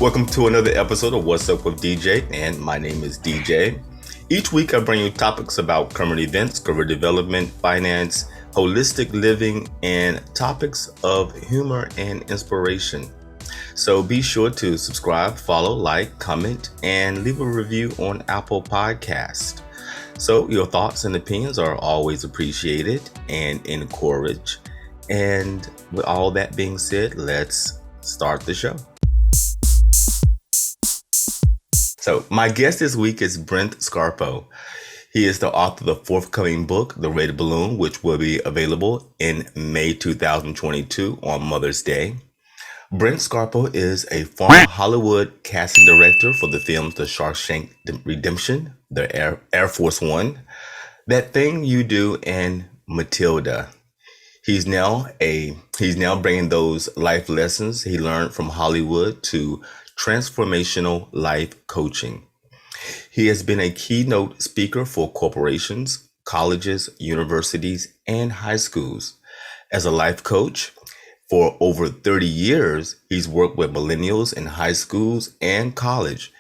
Welcome to another episode of What's Up with DJ, and my name is DJ. Each week I bring you topics about current events, career development, finance, holistic living, and topics of humor and inspiration. So be sure to subscribe, follow, like, comment, and leave a review on Apple Podcast. So your thoughts and opinions are always appreciated and encouraged. And with all that being said, let's start the show. So my guest this week is Brent Scarpo. He is the author of the forthcoming book, The Red Balloon, which will be available in May 2022 on Mother's Day. Brent Scarpo is a former Hollywood casting director for the films The Shawshank Redemption, The Air Force One, That Thing You Do, and Matilda. He's now bringing those life lessons he learned from Hollywood to transformational life coaching. He has been a keynote speaker for corporations, colleges, universities, and high schools. As a life coach, for over 30 years, he's worked with millennials in high schools and college.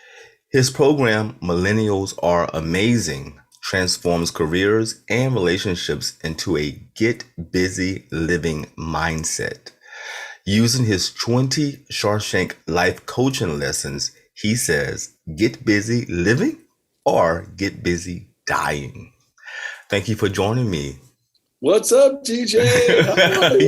His program, Millennials Are Amazing, transforms careers and relationships into a get busy living mindset. Using his 20 Shawshank life coaching lessons, he says, get busy living or get busy dying. Thank you for joining me. What's up, DJ?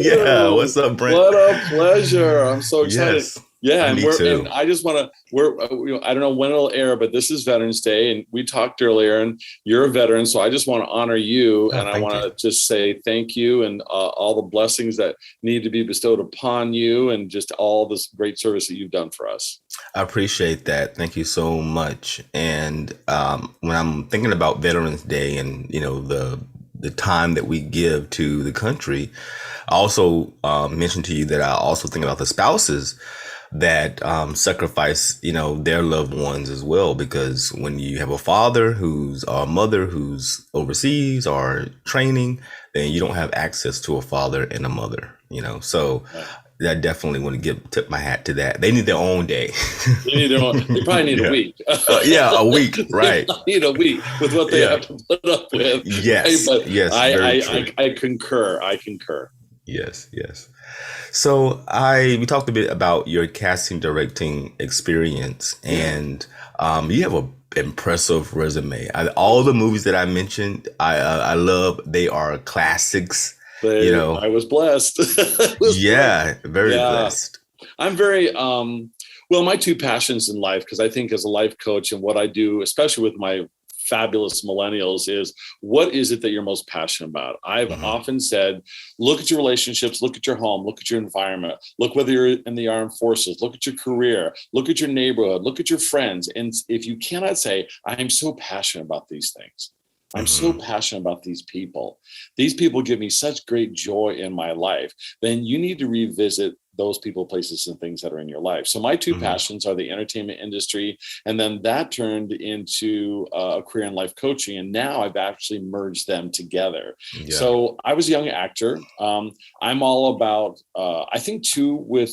Yeah, what's up, Brent? What a pleasure. I'm so excited. Yes, yeah, me too. and I just want to, I don't know when it'll air, but this is Veterans Day, and we talked earlier, and you're a veteran, so I just want to honor you, and I want to just say thank you, and all the blessings that need to be bestowed upon you, and just all this great service that you've done for us. I appreciate that. Thank you so much. And when I'm thinking about Veterans Day and, the time that we give to the country, I also mentioned to you that I also think about the spouses that sacrifice, their loved ones as well. Because when you have a father or a mother who's overseas or training, then you don't have access to a father and a mother, So I definitely want to tip my hat to that. They need their own day. They probably need a week. A week, right? They need a week with what they have to put up with. Yes, but yes. I concur. Yes. So we talked a bit about your casting directing experience, and you have an impressive resume. All the movies that I mentioned, I love. They are classics. I was blessed. Very blessed. I'm very well, my two passions in life, because I think as a life coach and what I do, especially with my fabulous millennials, is what is it that you're most passionate about? I've often said, look at your relationships, look at your home, look at your environment, look whether you're in the armed forces, look at your career, look at your neighborhood, look at your friends. And if you cannot say, I'm so passionate about these things, I'm so passionate about these people give me such great joy in my life, then you need to revisit those people, places, and things that are in your life. So my two passions are the entertainment industry, and then that turned into a career in life coaching, and now I've actually merged them together. Yeah. So I was a young actor. I'm all about, I think too, when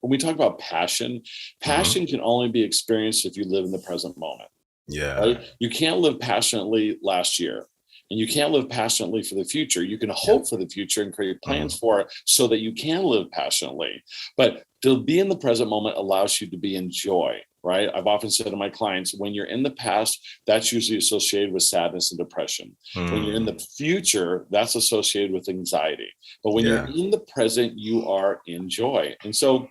we talk about passion can only be experienced if you live in the present moment. Yeah. Right? You can't live passionately last year, and you can't live passionately for the future. You can hope for the future and create plans for it so that you can live passionately. But to be in the present moment allows you to be in joy, right? I've often said to my clients, when you're in the past, that's usually associated with sadness and depression. When you're in the future, that's associated with anxiety. But when you're in the present, you are in joy. And so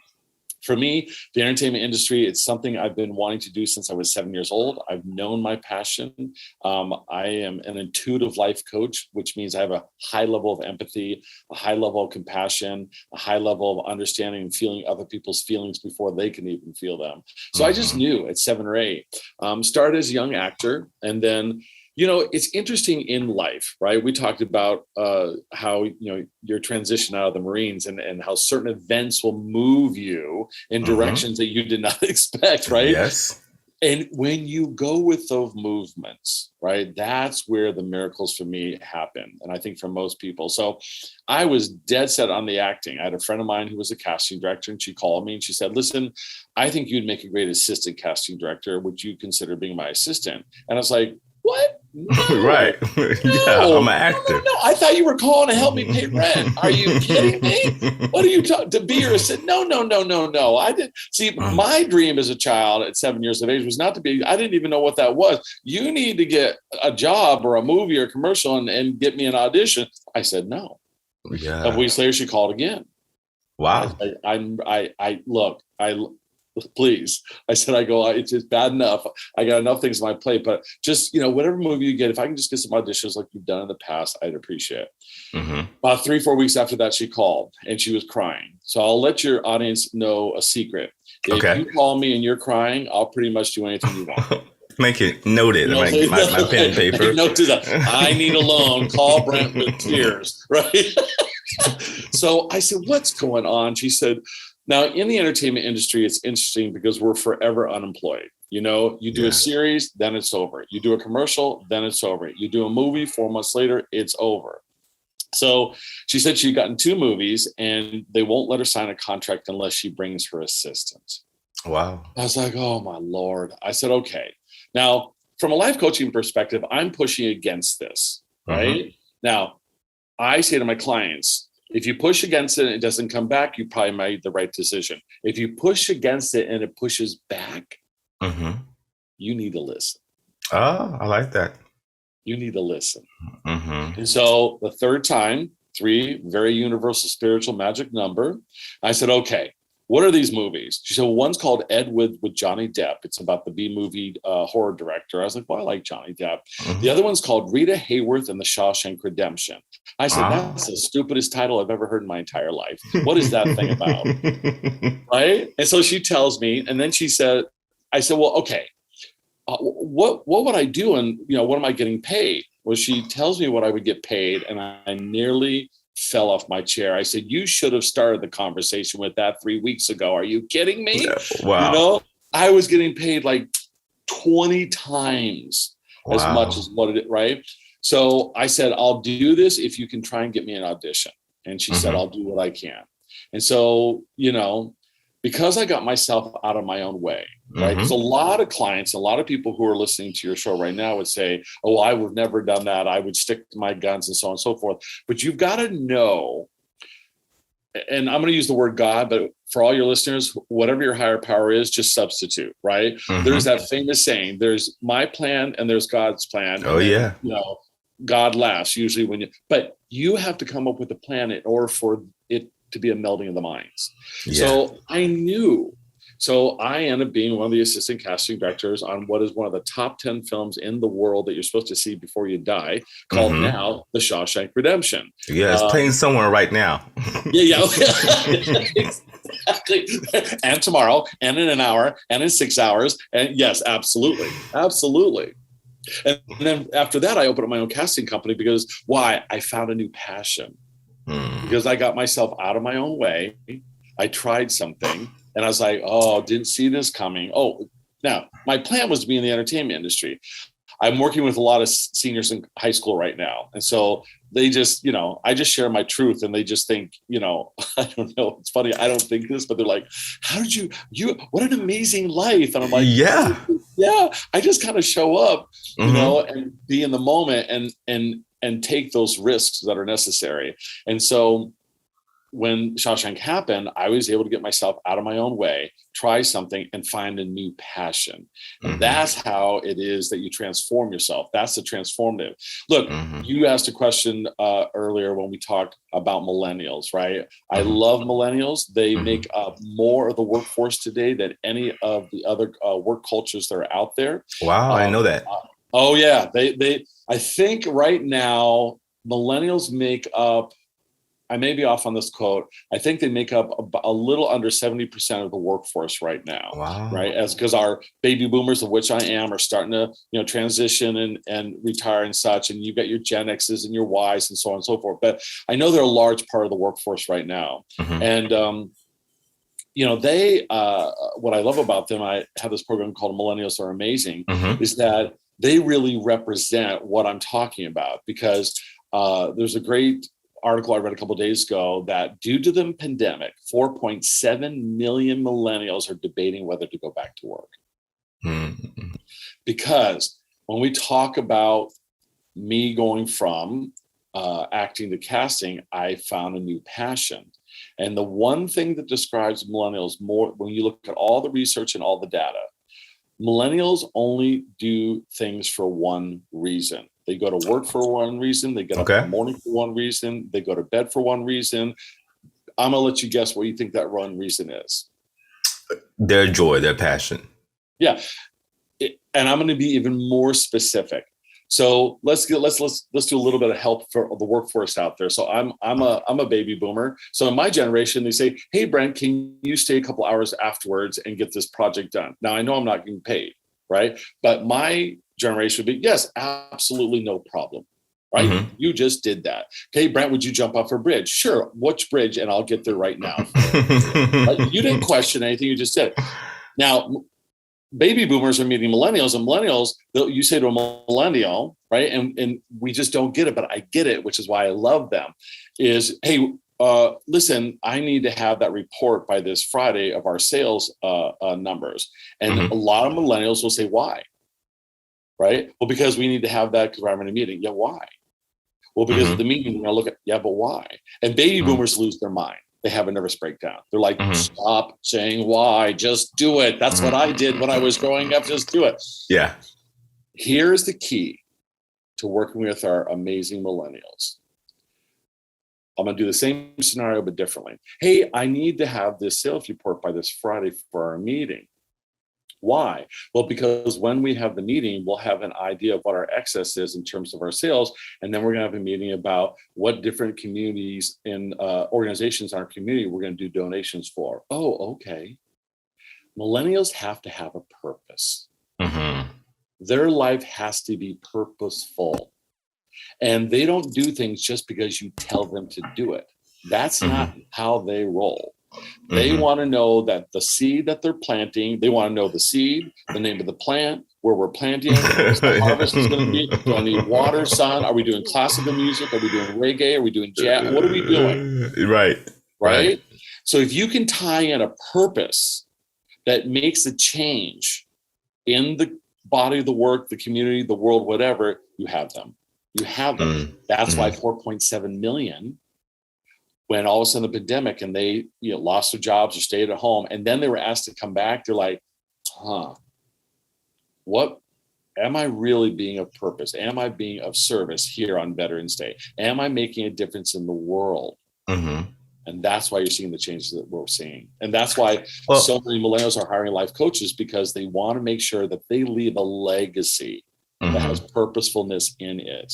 for me, the entertainment industry, it's something I've been wanting to do since I was 7 years old. I've known my passion. I am an intuitive life coach, which means I have a high level of empathy, a high level of compassion, a high level of understanding and feeling other people's feelings before they can even feel them. So I just knew at 7 or 8, started as a young actor, and then it's interesting in life, right? We talked about how, your transition out of the Marines and how certain events will move you in directions that you did not expect, right? Yes. And when you go with those movements, right, that's where the miracles for me happen. And I think for most people. So I was dead set on the acting. I had a friend of mine who was a casting director, and she called me and she said, listen, I think you'd make a great assistant casting director. Would you consider being my assistant? And I was like, what? No, Right. Yeah, I'm no, an actor. no. I thought you were calling to help me pay rent. Are you kidding me? What are you talking to be your assistant? No. I didn't see my dream as a child at 7 years of age was not to be, I didn't even know what that was. You need to get a job or a movie or a commercial and get me an audition. I said, no. Yeah. A couple weeks later, she called again. Wow. Please. I said, it's just bad enough. I got enough things on my plate, but just, whatever movie you get, if I can just get some auditions like you've done in the past, I'd appreciate it. About 3-4 weeks after that, she called and she was crying. So I'll let your audience know a secret. If you call me and you're crying, I'll pretty much do anything you want. Make it noted. My pen and paper. Note to that. I need a loan. Call Brent with tears. Right. So I said, what's going on? She said, now in the entertainment industry, it's interesting because we're forever unemployed. You do a series, then it's over. You do a commercial, then it's over. You do a movie, 4 months later, it's over. So she said she'd gotten 2 movies and they won't let her sign a contract unless she brings her assistant. Wow. I was like, oh my Lord. I said, okay. Now, from a life coaching perspective, I'm pushing against this, right? Now, I say to my clients, if you push against it and it doesn't come back, you probably made the right decision. If you push against it and it pushes back, you need to listen. Oh, I like that. You need to listen. And so the third time, 3, very universal spiritual magic number. I said, okay, what are these movies? She said, well, one's called Ed with Johnny Depp. It's about the B-movie horror director. I was like, well, I like Johnny Depp. The other one's called Rita Hayworth and the Shawshank Redemption. I said, that's the stupidest title I've ever heard in my entire life. What is that thing about? Right? And so she tells me, and then she said, I said, well, okay, what would I do? And, what am I getting paid? Well, she tells me what I would get paid. And I nearly fell off my chair. I said, you should have started the conversation with that 3 weeks ago. Are you kidding me? Wow. I was getting paid like 20 times as much as what it is, right? So I said, I'll do this if you can try and get me an audition. And she said, I'll do what I can. And so, because I got myself out of my own way, right? Because a lot of clients, a lot of people who are listening to your show right now would say, oh, I would never done that. I would stick to my guns and so on and so forth. But you've got to know, and I'm going to use the word God, but for all your listeners, whatever your higher power is, just substitute, right? There's that famous saying, there's my plan and there's God's plan. Oh, yeah. God laughs usually but you have to come up with a plan in order for it to be a melding of the minds. So I knew. So I ended up being one of the assistant casting directors on what is one of the top 10 films in the world that you're supposed to see before you die, called now The Shawshank Redemption. Yeah, it's playing somewhere right now. Exactly. And tomorrow, and in an hour, and in 6 hours. And yes, absolutely. And then after that, I opened up my own casting company because why? I found a new passion. Because I got myself out of my own way. I tried something and I was like, oh, didn't see this coming. Oh, now my plan was to be in the entertainment industry. I'm working with a lot of seniors in high school right now. And so they just, I just share my truth and they just think, I don't know. It's funny. I don't think this, but they're like, how did you, what an amazing life. And I'm like, yeah, I just kind of show up, and be in the moment and take those risks that are necessary. And so when Shawshank happened, I was able to get myself out of my own way, try something and find a new passion. And that's how it is that you transform yourself. That's the transformative. Look, you asked a question earlier when we talked about millennials, right? I love millennials. They make up more of the workforce today than any of the other work cultures that are out there. Wow, I know that. Oh yeah. I think right now, millennials make up, I may be off on this quote, I think they make up a little under 70% of the workforce right now. Wow. Right. Because our baby boomers, of which I am, are starting to, transition and retire and such. And you've got your Gen X's and your Ys and so on and so forth. But I know they're a large part of the workforce right now. And they, what I love about them, I have this program called Millennials Are Amazing, Mm-hmm. is that they really represent what I'm talking about, because there's a great article I read a couple of days ago that due to the pandemic, 4.7 million millennials are debating whether to go back to work. Mm-hmm. Because when we talk about me going from acting to casting, I found a new passion. And the one thing that describes millennials more, when you look at all the research and all the data, millennials only do things for one reason. They go to work for one reason. They get up in the morning for one reason. They go to bed for one reason. I'm going to let you guess what you think that one reason is. Their joy, their passion. Yeah. And I'm going to be even more specific. So let's do a little bit of help for the workforce out there. So I'm a baby boomer. So in my generation, they say, "Hey, Brent, can you stay a couple hours afterwards and get this project done?" Now I know I'm not getting paid, right? But my generation would be, yes, absolutely, no problem, right? Mm-hmm. You just did that. Okay, Brent, would you jump off a bridge? Sure. Which bridge? And I'll get there right now. Right? You didn't question anything. You just did it. Now, baby boomers are meeting millennials, and millennials, you say to a millennial, right? And we just don't get it, but I get it, which is why I love them, is, hey, listen, I need to have that report by this Friday of our sales numbers. And a lot of millennials will say, why? Right? Well, because we need to have that because we're having a meeting. Yeah, why? Well, because of the meeting, we're going to look at, yeah, but why? And baby boomers lose their mind. They have a nervous breakdown. They're like, stop saying why, just do it. That's what I did when I was growing up. Just do it. Yeah. Here's the key to working with our amazing millennials. I'm going to do the same scenario, but differently. Hey, I need to have this sales report by this Friday for our meeting. Why? Well, because when we have the meeting, we'll have an idea of what our excess is in terms of our sales. And then we're going to have a meeting about what different communities and organizations in our community we're going to do donations for. Oh, okay. Millennials have to have a purpose. Mm-hmm. Their life has to be purposeful. And they don't do things just because you tell them to do it. That's not how they roll. They want to know that the seed that they're planting, they want to know the seed, the name of the plant, where we're planting, where the harvest is going to be. Do I need water, sun? Are we doing classical music? Are we doing reggae? Are we doing jazz? What are we doing? Right? So if you can tie in a purpose that makes a change in the body of the work, the community, the world, whatever, you have them. You have them. That's why 4.7 million, when all of a sudden the pandemic and they lost their jobs or stayed at home, and then they were asked to come back, they're like, what am I really being of purpose? Am I being of service here on Veterans Day? Am I making a difference in the world? And that's why you're seeing the changes that we're seeing. And that's why so many millennials are hiring life coaches, because they want to make sure that they leave a legacy that has purposefulness in it.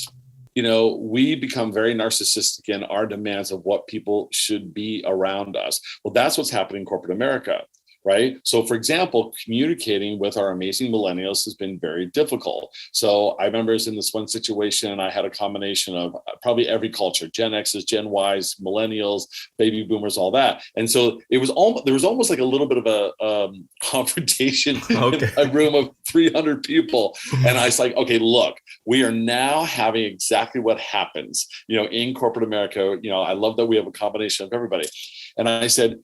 We become very narcissistic in our demands of what people should be around us. Well, that's what's happening in corporate America, right? So, for example, communicating with our amazing millennials has been very difficult. So I remember I was in this one situation, and I had a combination of probably every culture: Gen X's, Gen Y's, millennials, baby boomers, all that. And so there was almost like a little bit of a confrontation in a room of 300 people. And I was like, okay, look, we are now having exactly what happens, in corporate America. I love that we have a combination of everybody. And I said,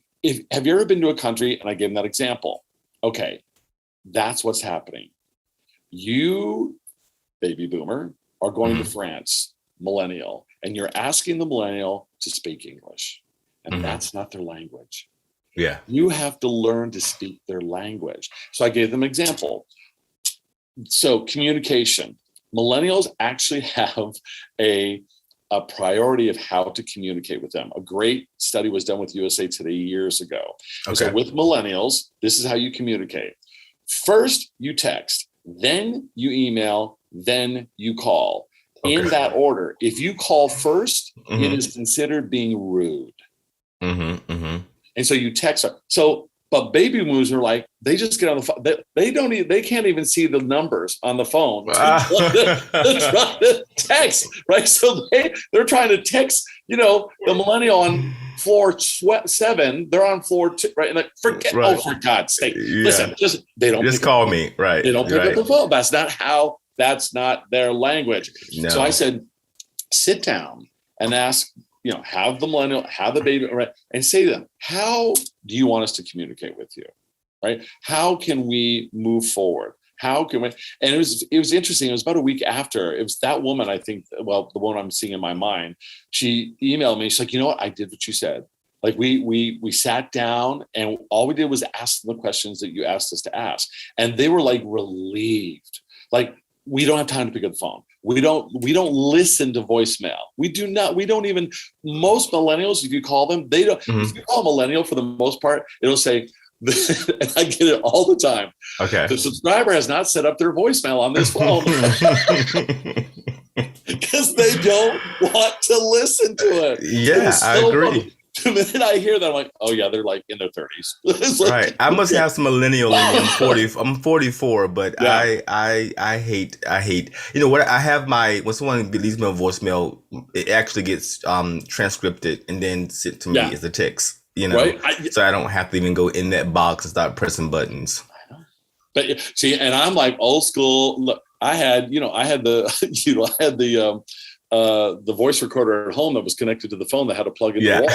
have you ever been to a country? And I gave them that example. Okay, that's what's happening. You, baby boomer, are going to France, millennial, and you're asking the millennial to speak English. And that's not their language. Yeah. You have to learn to speak their language. So I gave them an example. So communication. Millennials actually have a priority of how to communicate with them. A great study was done with USA Today years ago. Okay. So with millennials, this is how you communicate. First, you text, then you email, then you call. Okay. In that order. If you call first, it is considered being rude. And so you text. But baby boomers are like, they just get on the phone. They can't even see the numbers on the phone. They're trying to text, right? So they're trying to text the millennial on floor 7, they're on floor 2, right? And like, Right. for God's sake, Yeah. listen, they don't Just call me. Right. They don't pick up the phone. That's not their language. No. So I said, sit down and ask, have the millennial, have the baby, right? And say to them, how do you want us to communicate with you? Right? How can we move forward? How can we? And it was interesting. It was about a week after. It was that woman, I think, well, the one I'm seeing in my mind, she emailed me. She's like, you know what? I did what you said. Like we sat down and all we did was ask them the questions that you asked us to ask. And they were like relieved. Like, we don't have time to pick up the phone. We don't listen to voicemail. We don't even, most millennials, if you call them, they don't, if you call a millennial, for the most part, it'll say, and I get it all the time. Okay. The subscriber has not set up their voicemail on this phone because they don't want to listen to it. Yeah, I agree. Funny. The minute I hear that, I'm like, oh yeah, they're like in their 30s. Like, right. I must have some millennial in me. I'm 44, but yeah. I hate, what I have when someone leaves me a voicemail, it actually gets transcribed and then sent to me as a text. Right? So I don't have to even go in that box and start pressing buttons. But see, and I'm like old school. Look, I had the voice recorder at home that was connected to the phone that had to plug into the wall.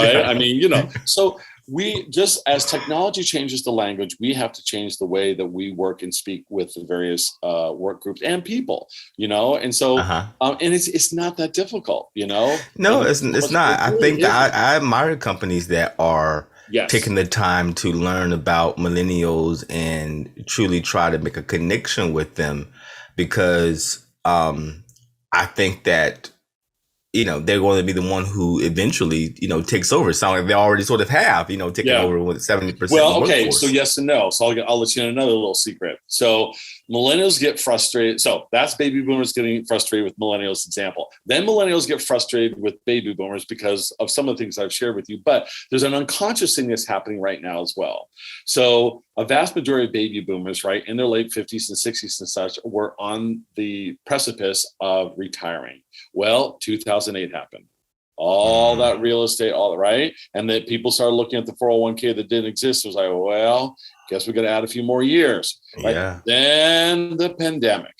Right? I mean, so we just, as technology changes the language, we have to change the way that we work and speak with the various work groups and people, and so, and it's not that difficult, No, it's not. I think I admire companies that are taking the time to learn about millennials and truly try to make a connection with them, because I think that, they're going to be the one who eventually, takes over. It sounds like they already sort of have, taken over with 70%. Well, okay. So yes and no. So I'll let you in another little secret. So millennials get frustrated. So that's baby boomers getting frustrated with millennials example. Then millennials get frustrated with baby boomers because of some of the things I've shared with you. But there's an unconscious thing that's happening right now as well. So a vast majority of baby boomers, right, in their late 50s and 60s and such, were on the precipice of retiring. Well, 2008 happened. All that real estate, all right. And that people started looking at the 401k that didn't exist. It was like, well, guess we got to add a few more years. Right? Yeah. Then the pandemic,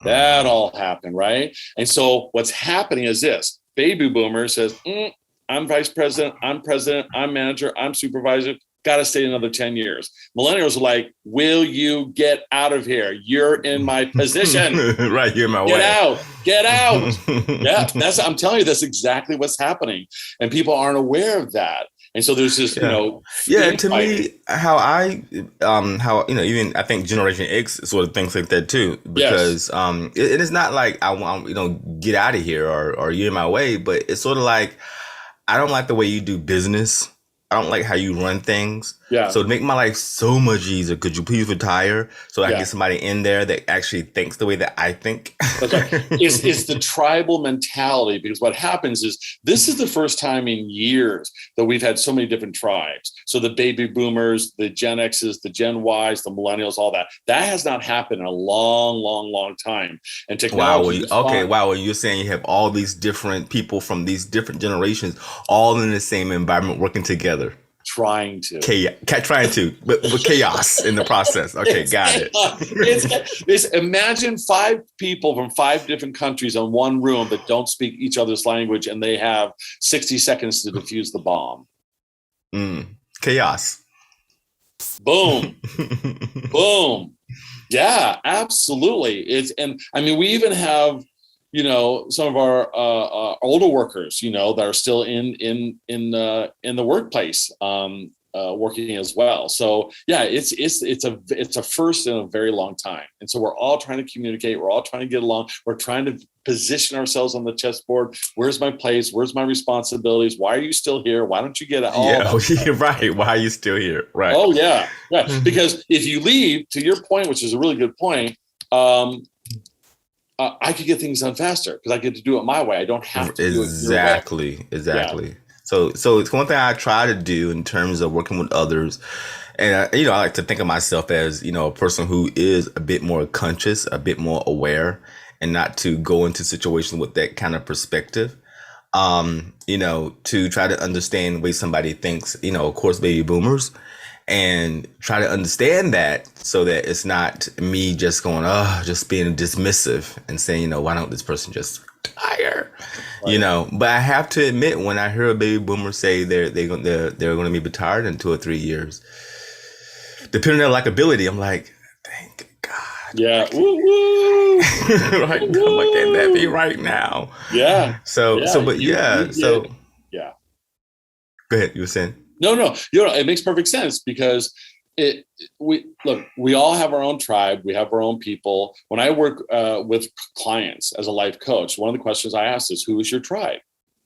that all happened. Right. And so what's happening is this: baby boomer says, I'm vice president, I'm president, I'm manager, I'm supervisor. Got to stay another 10 years. Millennials are like, will you get out of here? You're in my position. Right, you're in my way. Get out. Yeah, I'm telling you, that's exactly what's happening. And people aren't aware of that. And so there's this, to me, how even I think Generation X sort of thinks like that too, because it is not like I want, get out of here or you're in my way, but it's sort of like, I don't like the way you do business. I don't like how you run things. Yeah. So to make my life so much easier, could you please retire so I can get somebody in there that actually thinks the way that I think? Okay. It's the tribal mentality, because what happens is this is the first time in years that we've had so many different tribes. So the baby boomers, the Gen X's, the Gen Ys, the millennials, all that. That has not happened in a long, long, long time. And technology. Wow. You're saying you have all these different people from these different generations all in the same environment working together. Trying to, but chaos in the process. Okay, got it. It's imagine 5 people from 5 different countries in one room that don't speak each other's language, and they have 60 seconds to defuse the bomb. Chaos. Boom. Boom. Yeah, absolutely. We even have, some of our older workers, that are still in the workplace, working as well. So yeah, it's a first in a very long time. And so we're all trying to communicate. We're all trying to get along. We're trying to position ourselves on the chessboard. Where's my place? Where's my responsibilities? Why are you still here? Why don't you get out? Yeah, right. Why are you still here? Right. Oh yeah. Yeah. Because if you leave, to your point, which is a really good point, I could get things done faster because I get to do it my way. I don't have to do it your way. Exactly. So it's one thing I try to do in terms of working with others. And, I like to think of myself as, a person who is a bit more conscious, a bit more aware, and not to go into situations with that kind of perspective. to try to understand the way somebody thinks, of course, baby boomers, and try to understand that so that it's not me just going, just being dismissive and saying, why don't this person just retire? Right. But I have to admit, when I hear a baby boomer say they're going to be retired in 2 or 3 years, depending on their likability, I'm like, thank God. Yeah. Woo woo. Right? Woo I'm like, can that be woo. right now? Yeah. Yeah. But You yeah, did. so Yeah. go ahead. You were saying? No, no. It makes perfect sense because we all have our own tribe. We have our own people. When I work with clients as a life coach, one of the questions I ask is, who is your tribe?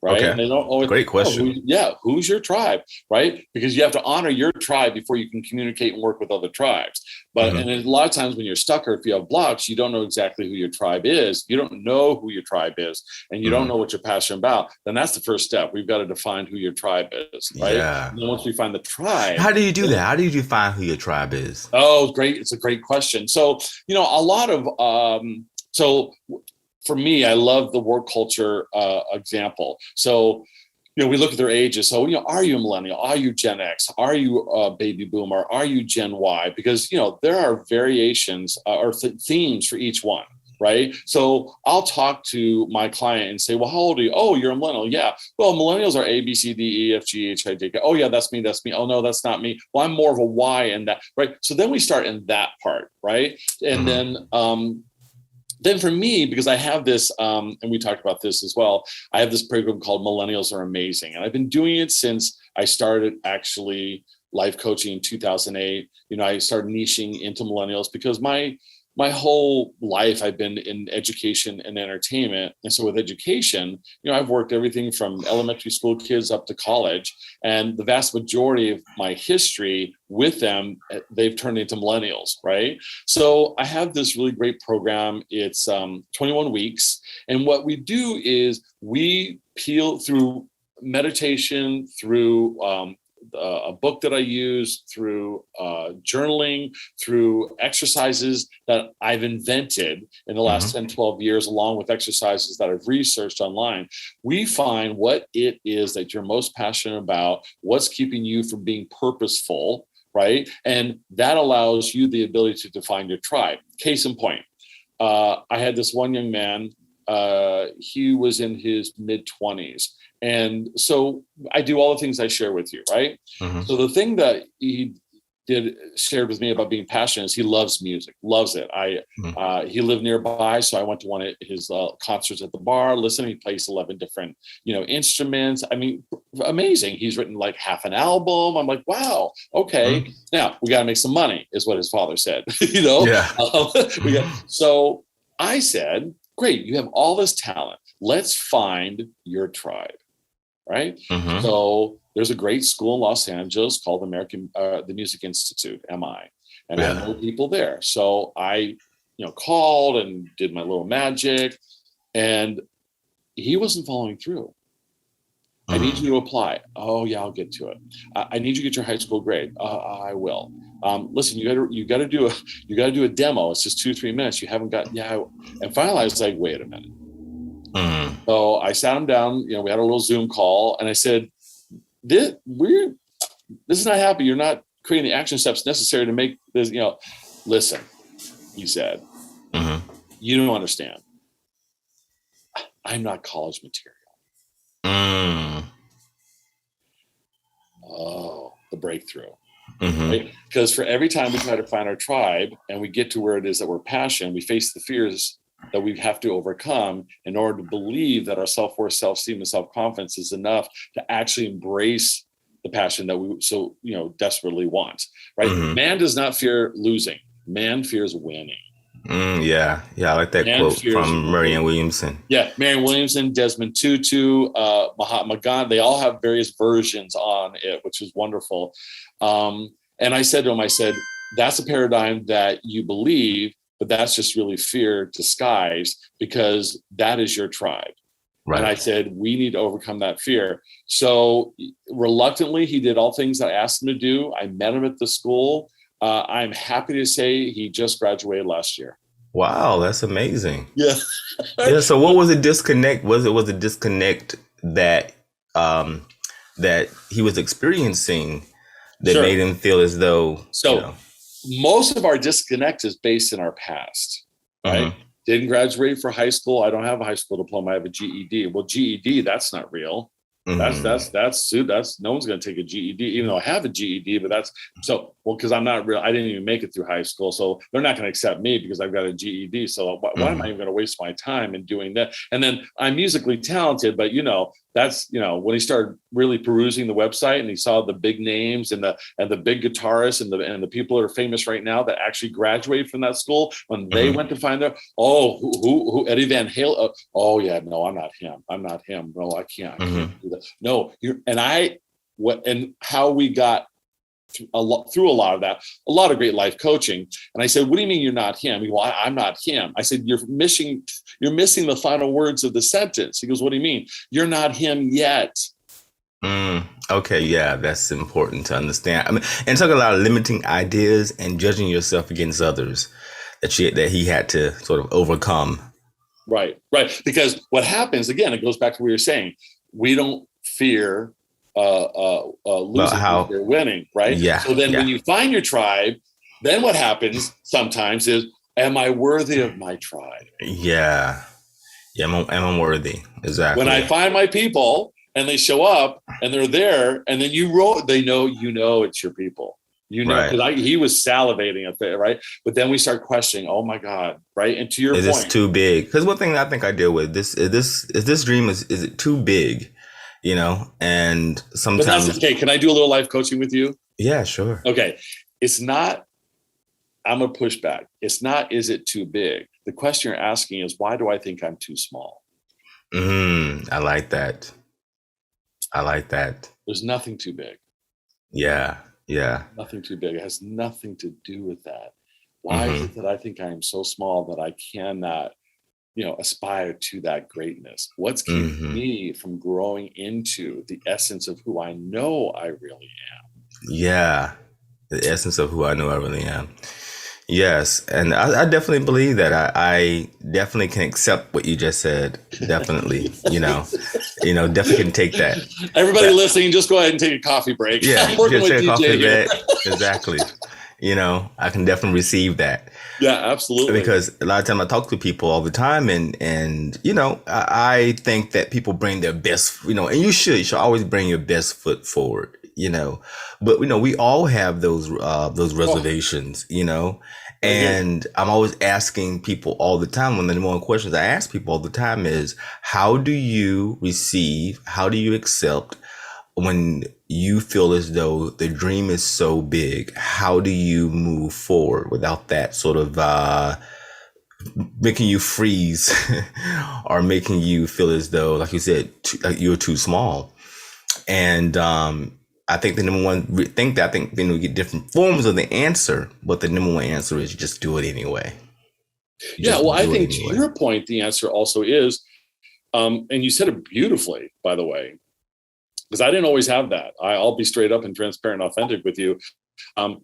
Right. And Okay. they don't always, Great question. who's your tribe? Right. Because you have to honor your tribe before you can communicate and work with other tribes. But, Hmm. and a lot of times when you're stuck or if you have blocks, you don't know exactly who your tribe is. You don't know who your tribe is and you don't Hmm. know what you're passionate about. Then that's the first step. We've got to define who your tribe is. Right. Yeah. And then once we find the tribe, How do you do that? then, How do you define who your tribe is? oh, great. It's a great question. So, a lot of, so for me, I love the work culture example. So, we look at their ages. So, are you a millennial? Are you Gen X? Are you a baby boomer? Are you Gen Y? Because, there are variations or themes for each one. Right. So I'll talk to my client and say, well, how old are you? Oh, you're a millennial. Yeah. Well, millennials are A, B, C, D, E, F, G, H, I, J, K. Oh, yeah, that's me. That's me. Oh, no, that's not me. Well, I'm more of a Y in that. Right. So then we start in that part. Right. And Hmm. then for me, because I have this, and we talked about this as well, I have this program called Millennials Are Amazing. And I've been doing it since I started actually life coaching in 2008. I started niching into millennials because my whole life I've been in education and entertainment. And so with education, I've worked everything from elementary school kids up to college. And the vast majority of my history with them, they've turned into millennials, right? So I have this really great program. It's 21 weeks. And what we do is we peel through meditation, through a book that I use, through journaling, through exercises that I've invented in the last Hmm. 10, 12 years, along with exercises that I've researched online. We find what it is that you're most passionate about, what's keeping you from being purposeful, right? And that allows you the ability to define your tribe. Case in point, I had this one young man, he was in his mid 20s. And so I do all the things I share with you, right? Hmm. So the thing that he shared with me about being passionate is he loves music, loves it. He lived nearby, so I went to one of his concerts at the bar. Listen, he plays 11 different instruments. I mean, amazing. He's written like half an album. I'm like, wow, okay. Hmm. Now we got to make some money, is what his father said. Yeah. So I said, great, you have all this talent. Let's find your tribe, right? Hmm. So there's a great school in Los Angeles called the Music Institute, MI, and I Yeah. know people there. So I, called and did my little magic, and he wasn't following through. I need Hmm. you to apply. Oh yeah, I'll get to it. I need you to get your high school grade. I will. Listen, you got to do a demo. It's just 2 or 3 minutes. You haven't got And finally, I was like, wait a minute. Hmm. So I sat him down. We had a little Zoom call, and I said, this is not happening. You're not creating the action steps necessary to make this. Listen, he said, Hmm. you don't understand. I'm not college material. Hmm. Oh, the breakthrough. Hmm. Right? Because for every time we try to find our tribe and we get to where it is that we're passionate, we face the fears that we have to overcome in order to believe that our self-worth, self-esteem, and self-confidence is enough to actually embrace the passion that we so desperately want. Right? Hmm. Man does not fear losing. Man fears winning. Yeah. Yeah. I like that Man quote fears from Marianne winning. Williamson. Yeah, Marianne Williamson, Desmond Tutu, Mahatma Gandhi, they all have various versions on it, which is wonderful. And I said to him, I said, that's a paradigm that you believe, but that's just really fear disguised because that is your tribe. And Right. I said, we need to overcome that fear. So reluctantly, he did all things I asked him to do. I met him at the school. I'm happy to say he just graduated last year. Wow, that's amazing. Yeah. Yeah. So what was the disconnect? Was it disconnect that um, that he was experiencing that Sure. made him feel as though, So most of our disconnect is based in our past, right? Mhm. Didn't graduate for high school. I don't have a high school diploma. I have a GED. Well, GED, that's not real. That's Mhm. no one's going to take a GED, even though I have a GED. But that's so well because I'm not real. I didn't even make it through high school, so they're not going to accept me because I've got a GED. So why am I even going to waste my time in doing that? And then I'm musically talented, but that's when he started really perusing the website and he saw the big names and the big guitarists and the people that are famous right now that actually graduated from that school when they went to find their who Eddie Van Halen. Oh yeah, no, I'm not him. No, I can't do that. No, and how we got through a lot of that, a lot of great life coaching. And I said, what do you mean you're not him? He goes, well, I'm not him. I said, you're missing the final words of the sentence. He goes, what do you mean? You're not him yet. Okay, yeah, that's important to understand. I mean, and talking a lot of limiting ideas and judging yourself against others that he had to sort of overcome. Right. Because what happens, again, it goes back to what you're saying. We don't fear losing, how fear winning, right? Yeah, So then when you find your tribe, then what happens sometimes is, am I worthy of my tribe? Yeah, am I worthy? Exactly. When I find my people and they show up and they're there, and then they know it's your people. Right. Because he was salivating at that, right? But then we start questioning, oh my God, right? And to your Is point, this too big? Because one thing I think I deal with is this dream is it too big? And sometimes. But that's okay. Can I do a little life coaching with you? Yeah, sure. Okay. It's not, I'm going to push back. It's not, is it too big? The question you're asking is, why do I think I'm too small? I like that. There's nothing too big. Yeah. Nothing too big. It has nothing to do with that. Why is it that I think I am so small that I cannot, aspire to that greatness? What's keeping me from growing into the essence of who I know I really am? Yeah. The essence of who I know I really am. Yes. And I definitely believe that. I definitely can accept what you just said. Definitely. Definitely can take that. Everybody listening, just go ahead and take a coffee break. Yeah. I'm working with DJ here. Exactly. I can definitely receive that. Yeah, absolutely. Because a lot of time I talk to people all the time and I think that people bring their best, and you should always bring your best foot forward, but we all have those reservations, and I'm always asking people all the time. One of the number one questions I ask people all the time is, how do you accept when you feel as though the dream is so big? How do you move forward without that sort of making you freeze or making you feel as though, like you said, you're too small? And I think the number one thing that we get different forms of the answer, but the number one answer is you just do it anyway. I think to your point, the answer also is, and you said it beautifully, by the way, because I didn't always have that. I'll be straight up and transparent and authentic with you. Look,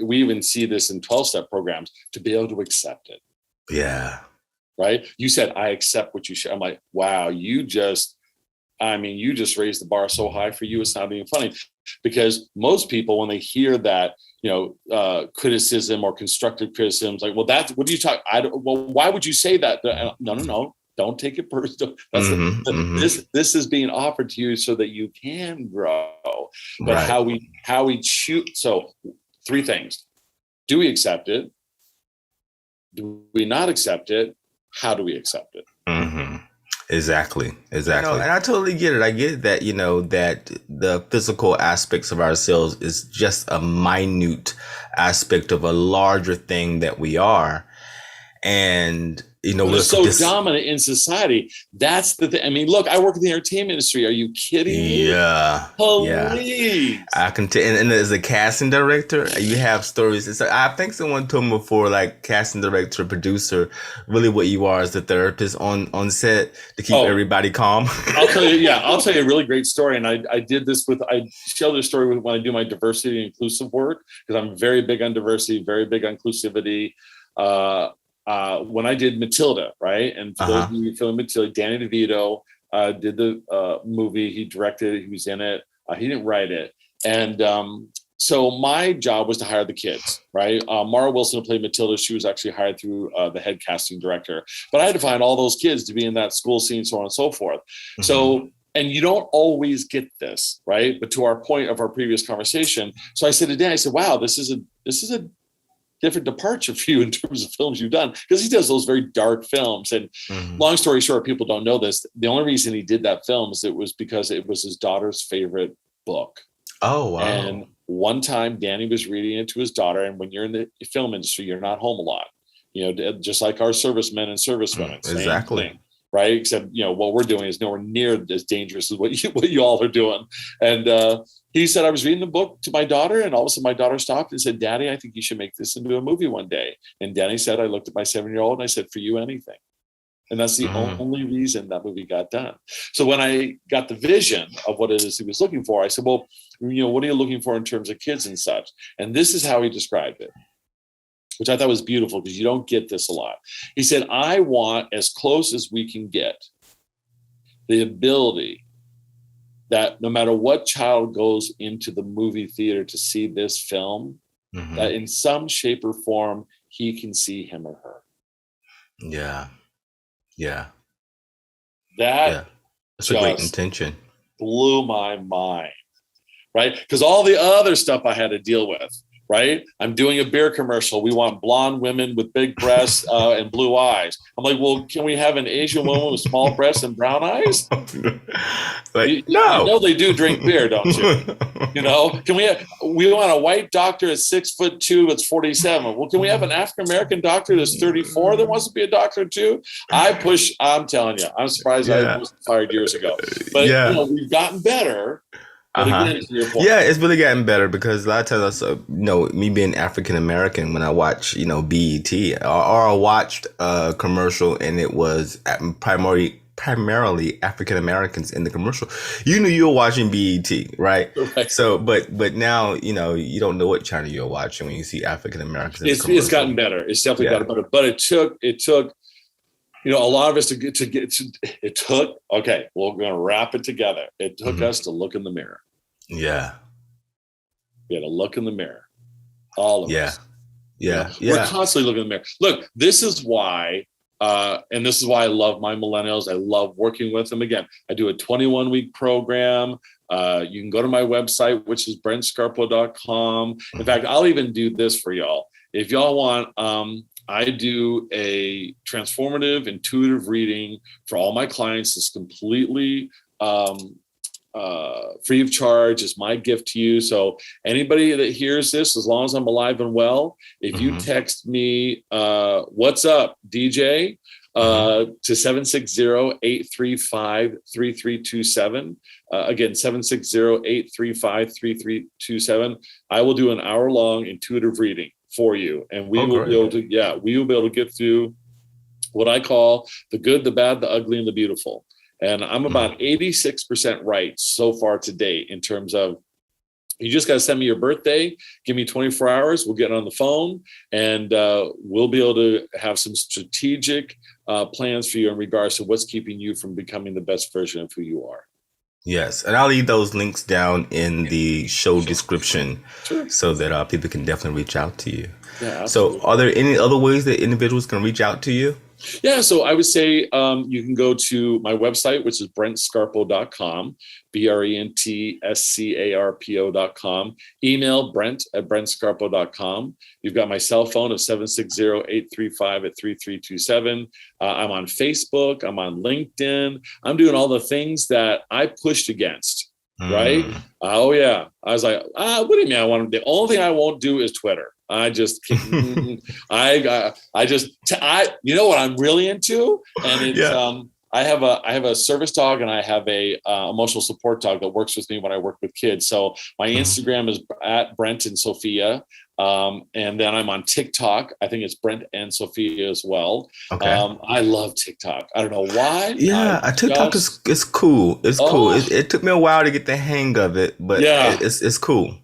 we even see this in 12-step programs, to be able to accept it. Yeah. Right. You said, I accept what you share. I'm like, wow, you just raised the bar so high for you. It's not even funny, because most people, when they hear that, criticism or constructive criticism, like, well, that's, what do you talk? Why would you say that? No. Don't take it personal. This is being offered to you so that you can grow. But how we choose. So 3 things: do we accept it? Do we not accept it? How do we accept it? Exactly. And I totally get it. I get that, that the physical aspects of ourselves is just a minute aspect of a larger thing that we are. And, we're so dominant in society. That's the thing. I mean, look, I work in the entertainment industry. Are you kidding me? Yeah. Please. I can tell. And as a casting director, you have stories. I think someone told me before, like, casting director, producer, really what you are is the therapist on set to keep everybody calm. I'll tell you a really great story. And I did this I share this story when I do my diversity and inclusive work, because I'm very big on diversity, very big on inclusivity. When I did Matilda, right? And for those of you feeling Matilda, Danny DeVito did the movie. He directed it. He was in it. He didn't write it. And so my job was to hire the kids, right? Mara Wilson, who played Matilda, she was actually hired through the head casting director. But I had to find all those kids to be in that school scene, so on and so forth. Mm-hmm. So, and you don't always get this, right? But to our point of our previous conversation, so I said to Dan, I said, wow, this is a different departure for you in terms of films you've done, because he does those very dark films. And long story short, people don't know this. The only reason he did that film is it was because it was his daughter's favorite book. Oh, wow. And one time Danny was reading it to his daughter. And when you're in the film industry, you're not home a lot, just like our servicemen and servicewomen. Exactly. Thing, right. Except, what we're doing is nowhere near as dangerous as what you all are doing. And he said, I was reading the book to my daughter, and all of a sudden my daughter stopped and said, Daddy, I think you should make this into a movie one day. And Danny said, I looked at my 7-year-old and I said, for you, anything. And that's the only reason that movie got done. So when I got the vision of what it is he was looking for, I said, well, what are you looking for in terms of kids and such? And this is how he described it, which I thought was beautiful, because you don't get this a lot. He said, I want, as close as we can get, the ability that no matter what child goes into the movie theater to see this film, that in some shape or form, he can see him or her. Yeah. Yeah. That's a great intention. Blew my mind, right? Because all the other stuff I had to deal with, right? I'm doing a beer commercial. We want blonde women with big breasts and blue eyes. I'm like, well, can we have an Asian woman with small breasts and brown eyes? Like, no. You know they do drink beer, don't you? Can we want a white doctor at 6'2" that's 47. Well, can we have an African-American doctor that's 34 that wants to be a doctor too? I'm telling you, I'm surprised I was fired years ago. But we've gotten better. But again, to your point. Yeah, it's really gotten better, because a lot of times, me being African American, when I watch, BET, or I watched a commercial and it was primarily African Americans in the commercial, you knew you were watching BET, right? So, but now, you don't know what channel you're watching when you see African Americans. It's gotten better. It's definitely gotten better. But it took. A lot of us to get it took, okay, well, we're going to wrap it together. It took us to look in the mirror. Yeah. We had to look in the mirror. All of us. Yeah. We're constantly looking in the mirror. Look, this is why, and this is why I love my millennials. I love working with them. Again, I do a 21-week program. You can go to my website, which is brentscarpo.com. In fact, I'll even do this for y'all. If y'all want, I do a transformative, intuitive reading for all my clients. It's completely free of charge. It's my gift to you. So anybody that hears this, as long as I'm alive and well, if you text me, what's up, DJ, to 760-835-3327. Again, 760-835-3327. I will do an hour-long intuitive reading for you, and we will be able to get through what I call the good, the bad, the ugly, and the beautiful. And I'm about 86% right so far to date in terms of, you just got to send me your birthday, give me 24 hours, we'll get on the phone, and we'll be able to have some strategic plans for you in regards to what's keeping you from becoming the best version of who you are. Yes, and I'll leave those links down in the show description so that people can definitely reach out to you. Yeah, so are there any other ways that individuals can reach out to you? Yeah, so I would say you can go to my website, which is brentscarpo.com, BRENTSCARPO.com. Email Brent@brentscarpo.com. You've got my cell phone of 760-835-3327. I'm on Facebook. I'm on LinkedIn. I'm doing all the things that I pushed against, right? Oh, yeah. I was like, what do you mean I want to do? The only thing I won't do is Twitter. I just, you know what I'm really into? And it's, I have a service dog, and I have a emotional support dog that works with me when I work with kids. So my Instagram is at Brent and Sophia. And then I'm on TikTok. I think it's Brent and Sophia as well. Okay. I love TikTok. I don't know why. Yeah, TikTok is cool. It's cool. It took me a while to get the hang of it, but it's cool.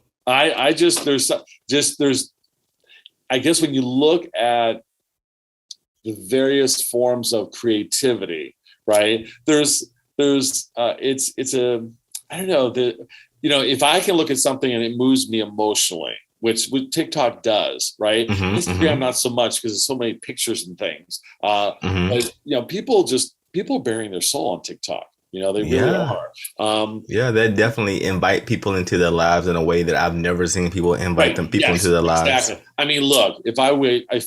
I guess when you look at the various forms of creativity, right? There's it's a, I don't know, if I can look at something and it moves me emotionally, which TikTok does, right? Instagram, not so much because there's so many pictures and things. But people are bearing their soul on TikTok. They really are. They definitely invite people into their lives in a way that I've never seen people invite people into their lives. Exactly. I mean, look, if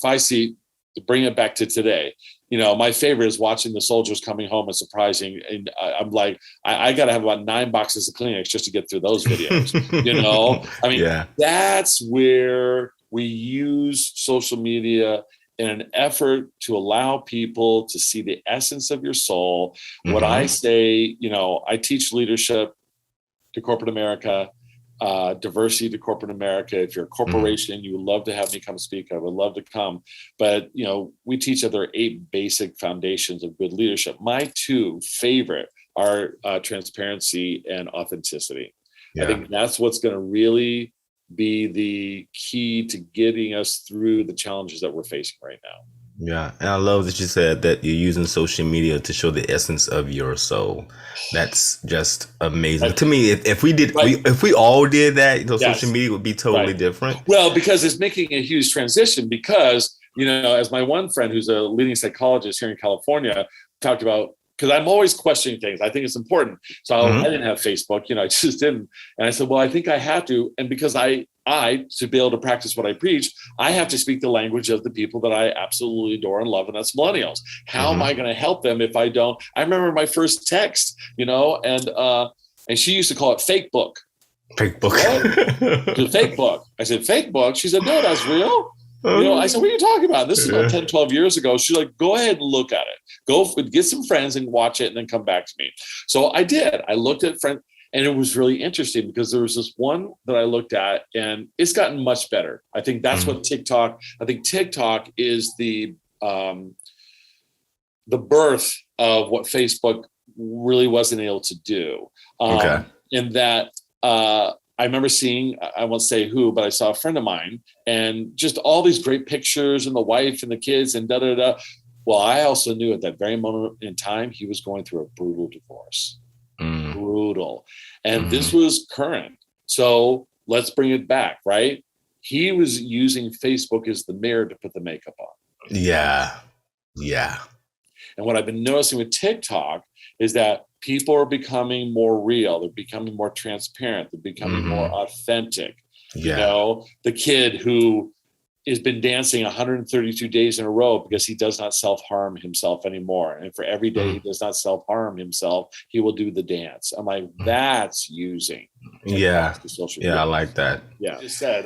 I see, to bring it back to today, my favorite is watching the soldiers coming home and surprising. And I'm like, I got to have about 9 boxes of Kleenex just to get through those videos. I mean, that's where we use social media in an effort to allow people to see the essence of your soul. What I say, I teach leadership to corporate America, diversity to corporate America. If you're a corporation, you would love to have me come speak, I would love to come. But, we teach that there are 8 basic foundations of good leadership. My 2 favorite are transparency and authenticity. I think that's what's going to really be the key to getting us through the challenges that we're facing right now. Yeah. And I love that you said that you're using social media to show the essence of your soul. That's just amazing. To me, if we all did that, social media would be totally different. Well, because it's making a huge transition because, as my one friend who's a leading psychologist here in California talked about, because I'm always questioning things. I think it's important. So I didn't have Facebook, I just didn't. And I said, well, I think I have to. And because I, to be able to practice what I preach, I have to speak the language of the people that I absolutely adore and love, and that's millennials. How am I going to help them if I don't? I remember my first text, and she used to call it fake book. Fake book. Fake book. I said, fake book? She said, no, that's real. I said, what are you talking about? This is about 10, 12 years ago. She's like, go ahead and look at it. Go get some friends and watch it and then come back to me. So I did. I looked at friends, and it was really interesting because there was this one that I looked at and it's gotten much better. I think that's what TikTok is the birth of what Facebook really wasn't able to do. In that, I remember seeing, I won't say who, but I saw a friend of mine and just all these great pictures and the wife and the kids and da-da-da. Well, I also knew at that very moment in time, he was going through a brutal divorce. Brutal. And this was current. So let's bring it back, right? He was using Facebook as the mirror to put the makeup on. Yeah. And what I've been noticing with TikTok is that people are becoming more real. They're becoming more transparent. They're becoming more authentic. The kid who has been dancing 132 days in a row because he does not self-harm himself anymore. And for every day he does not self-harm himself, he will do the dance. I'm like, that's using. Social media. I like that. Yeah.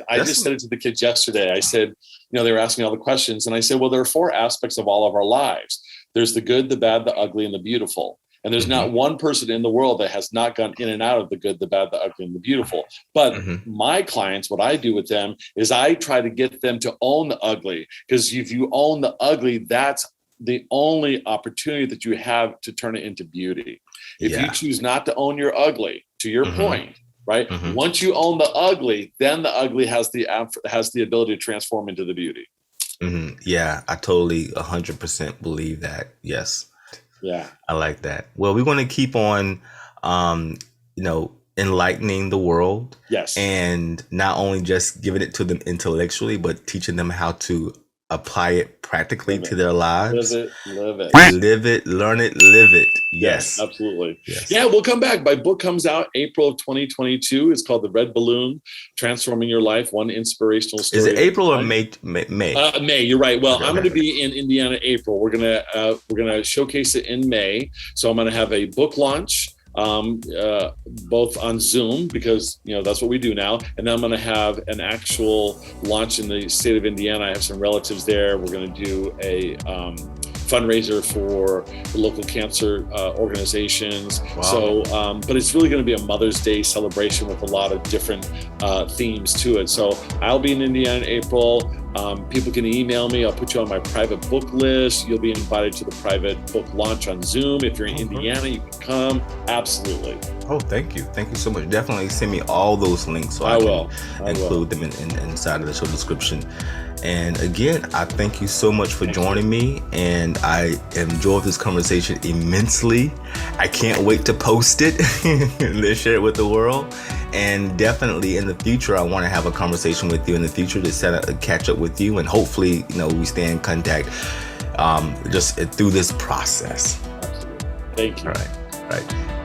I just said it to the kids yesterday. I said, they were asking all the questions. And I said, well, there are 4 aspects of all of our lives. There's the good, the bad, the ugly, and the beautiful. And there's not one person in the world that has not gone in and out of the good, the bad, the ugly, and the beautiful. But my clients, what I do with them is I try to get them to own the ugly. Because if you own the ugly, that's the only opportunity that you have to turn it into beauty. If you choose not to own your ugly, to your point, right? Once you own the ugly, then the ugly has the ability to transform into the beauty. Yeah, I totally 100% believe that. Yes. Yeah. I like that. Well, we're going to keep on, enlightening the world. Yes. And not only just giving it to them intellectually, but teaching them how to apply it practically to their lives. Live it. Live it, learn it, live it. Yes. Absolutely. Yes. Yeah, we'll come back. My book comes out April of 2022. It's called The Red Balloon, Transforming Your Life, One Inspirational Story. Is it April or May? May, you're right. Well, I'm going to be in Indiana April. We're going to showcase it in May. So I'm going to have a book launch. Both on Zoom, because that's what we do now, and then I'm going to have an actual launch in the state of Indiana. I have some relatives there. We're going to do a fundraiser for the local cancer organizations. Wow. So, but it's really going to be a Mother's Day celebration with a lot of different themes to it. So I'll be in Indiana in April. People can email me. I'll put you on my private book list. You'll be invited to the private book launch on Zoom. If you're in Indiana, you can come. Absolutely. Oh, thank you. Thank you so much. Definitely send me all those links so I will include them inside of the show description. And again, I thank you so much for joining me, and I enjoyed this conversation immensely. I can't wait to post it and then share it with the world. And definitely in the future, I want to have a conversation with you in the future to set up, catch up with you, and hopefully, we stay in contact just through this process. Absolutely. Thank you. All right.